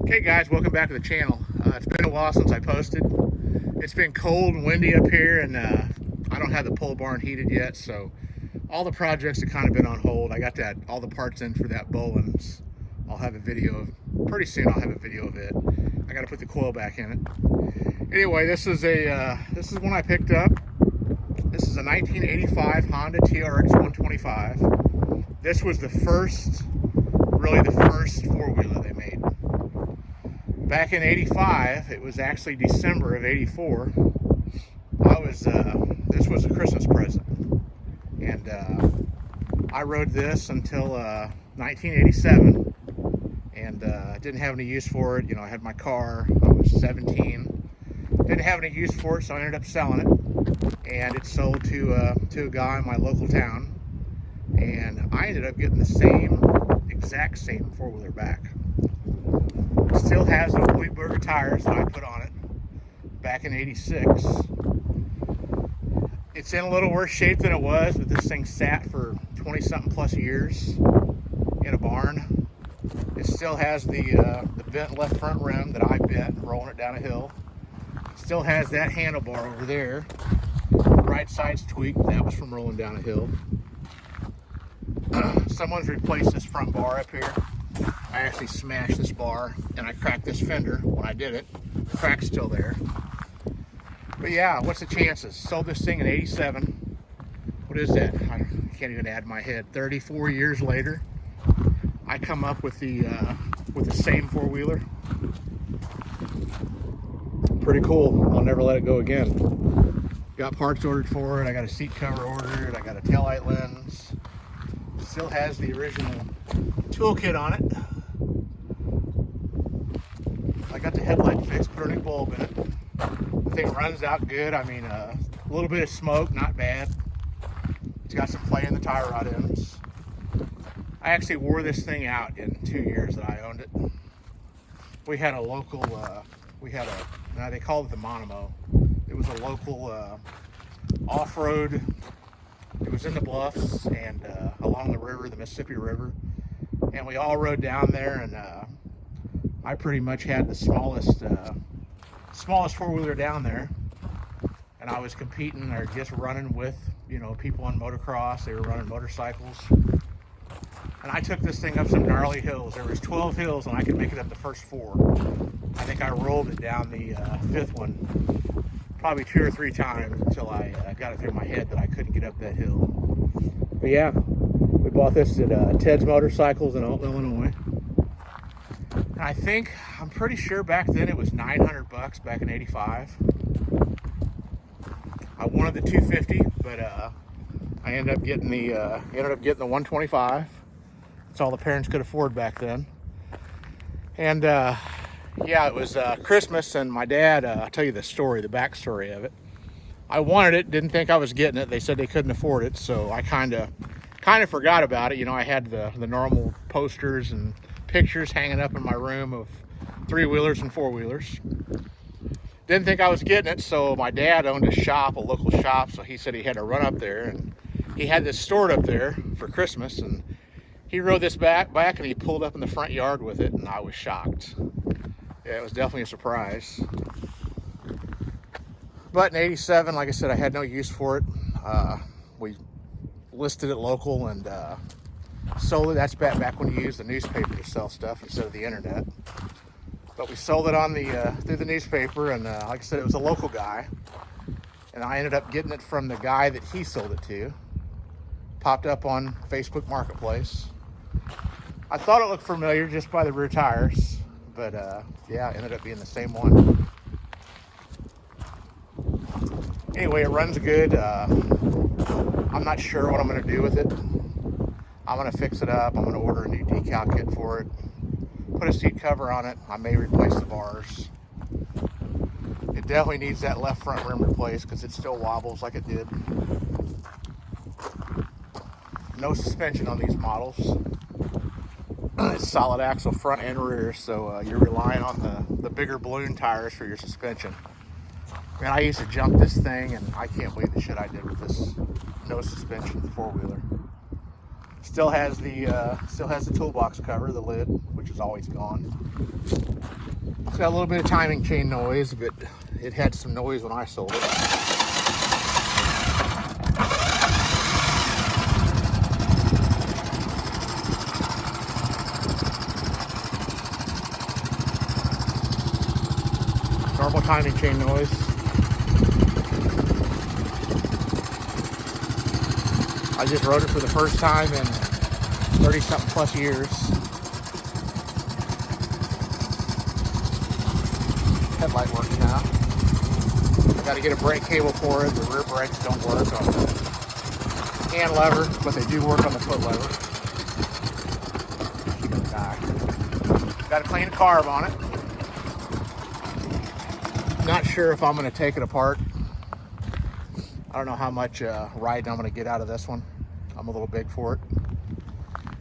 Hey guys, welcome back to the channel. It's been a while since I posted. It's been cold and windy up here, and I don't have the pole barn heated yet, so all the projects have kind of been on hold. I got all the parts in for that Boland's. I'll have a video of, pretty soon I'll have a video of it. I got to put the coil back in it. Anyway, this is one I picked up. This is a 1985 Honda TRX 125. This was really the first four-wheeler they made. Back in 85, it was actually December of 84. This was a Christmas present. And I rode this until 1987 and didn't have any use for it. You know, I had my car, I was 17. Didn't have any use for it, so I ended up selling it. And it sold to a guy in my local town. And I ended up getting the exact same four-wheeler back. Still has the booger tires that I put on it back in 86. It's in a little worse shape than it was, but this thing sat for 20-something plus years in a barn. It still has the bent left front rim that I bent rolling it down a hill. Still has that handlebar over there. Right side's tweaked. That was from rolling down a hill. Someone's replaced this front bar up here. I actually smashed this bar and I cracked this fender when I did it. The crack's still there. But yeah, what's the chances? Sold this thing in 87. What is that? I can't even add my head. 34 years later, I come up with the same four-wheeler. Pretty cool. I'll never let it go again. Got parts ordered for it. I got a seat cover ordered. I got a taillight lens. Still has the original toolkit on it. I got the headlight fixed, put a new bulb in it. The thing runs out good. I mean, a little bit of smoke, not bad. It's got some play in the tie rod ends. I actually wore this thing out in 2 years that I owned it. We had a local, now they called it the Monomo. It was a local off-road. It was in the bluffs and along the river, the Mississippi River. And we all rode down there, and I pretty much had the smallest four-wheeler down there. And I was competing or just running with, you know, people on motocross. They were running motorcycles. And I took this thing up some gnarly hills. There was 12 hills, and I could make it up the first 4. I think I rolled it down the 5th one probably 2 or 3 times until I got it through my head that I couldn't get up that hill. But yeah, we bought this at Ted's Motorcycles in Alton, Illinois. And I'm pretty sure back then it was $900 back in 85. I wanted the 250, but I ended up getting the 125. That's all the parents could afford back then. And yeah, it was Christmas, and my dad, I'll tell you the backstory of it. I wanted it, didn't think I was getting it. They said they couldn't afford it, so I kind of forgot about it. You know, I had the normal posters and pictures hanging up in my room of 3-wheelers and 4-wheelers. Didn't think I was getting it, so my dad owned a shop, a local shop, so he said he had to run up there, and he had this stored up there for Christmas, and he rode this back and he pulled up in the front yard with it, and I was shocked. Yeah, it was definitely a surprise. But in 87, like I said, I had no use for it. We listed it local and sold it. That's back when you used the newspaper to sell stuff instead of the internet. But we sold it on through the newspaper, and like I said, it was a local guy. And I ended up getting it from the guy that he sold it to. Popped up on Facebook Marketplace. I thought it looked familiar just by the rear tires. But yeah, it ended up being the same one. Anyway, it runs good. I'm not sure what I'm going to do with it. I'm going to fix it up. I'm going to order a new decal kit for it. Put a seat cover on it. I may replace the bars. It definitely needs that left front rim replaced because it still wobbles like it did. No suspension on these models. It's solid axle front and rear, so you're relying on the bigger balloon tires for your suspension. Man, I used to jump this thing, and I can't believe the shit I did with this no suspension 4-wheeler. Still has the toolbox cover, the lid, which is always gone. got a little bit of timing chain noise, but it had some noise when I sold it. Normal timing chain noise. I just rode it for the first time in 30 something plus years. Headlight works now. I got to get a brake cable for it. The rear brakes don't work on the hand lever, but they do work on the foot lever. Got to clean a carb on it. Not sure if I'm going to take it apart. I don't know how much riding I'm going to get out of this one. I'm a little big for it.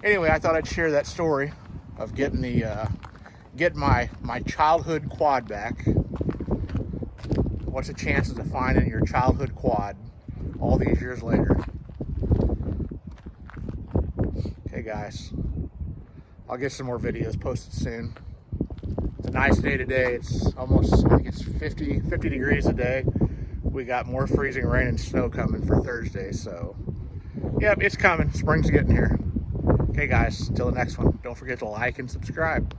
Anyway, I thought I'd share that story of getting my childhood quad back. What's the chances of finding your childhood quad all these years later? Okay, guys, I'll get some more videos posted soon. It's a nice day today. It's almost, I think it's 50 degrees a day. We got more freezing rain and snow coming for Thursday, so yep, it's coming. Spring's getting here. Okay, guys, till the next one, don't forget to like and subscribe.